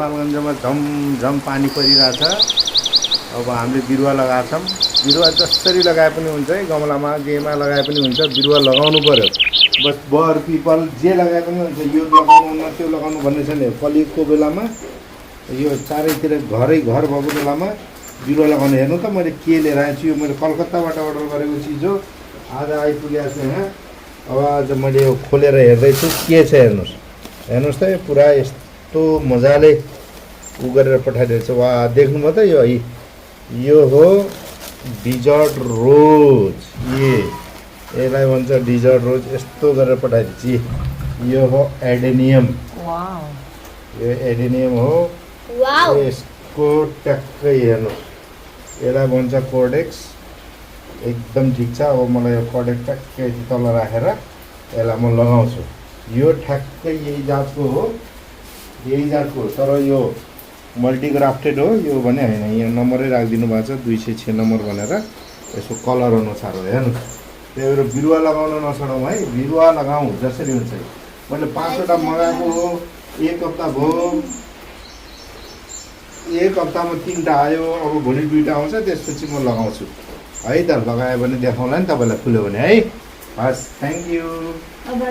नेपालगञ्जमा झमझम पानी परिरहेछ। अब हामीले बिरुवा लगाएको छौँ। बिरुवा जसरी लगाए पनि हुन्छ है, गमलामा जेमा लगाए पनि हुन्छ, बिरुवा लगाउनु पर्यो। बस बर पिपल जे लगाए पनि हुन्छ, यो लगाउनु त्यो लगाउनु भन्ने छैन। कलिगको बेलामा यो चारैतिर घर भएको बेलामा बिरुवा लगाउनु। हेर्नु त मैले के लिएर आएको छु। यो मैले कलकत्ताबाट अर्डर गरेको चिज हो, आज आइपुगेको छ यहाँ। अब आज मैले यो खोलेर हेर्दैछु के छ। हेर्नुहोस् त, यो पुरा यस्तो मजाले उ गरेर पठाइदिएछ। वा देख्नुभयो त, यो हो डिजर्ट रोज। यसलाई भन्छ डिजर्ट रोज। यस्तो गरेर पठाइदिएछ। यो हो एडेनियम। यो एडेनियम हो। यसको ट्याक्कै हेर्नुहोस्, यसलाई भन्छ कोडेक्स। एकदम ठिक छ। अब मलाई यो कोडेक्स ट्याक्कै तल राखेर यसलाई म लगाउँछु। यो ठ्याक्कै यही जातको हो, तर यो मल्टिग्राफ्टेड हो। यो भने होइन, यहाँ नम्बरै राखिदिनु भएको छ 206 नम्बर भनेर। यसको कलर अनुसार हो। हेर्नुहोस्, त्यही भएर बिरुवा लगाउन नछोडौँ है। बिरुवा लगाउँ जसरी हुन्छ। मैले 5वटा मगाएको हो, एक हप्ता भयो। एक हप्तामा 3टा आयो। अब भोलि 2टा आउँछ, त्यसपछि म लगाउँछु है त। लगायो भने देखाउँला नि तपाईँलाई, फुल्यो भने है। हस्, थ्याङ्क यू।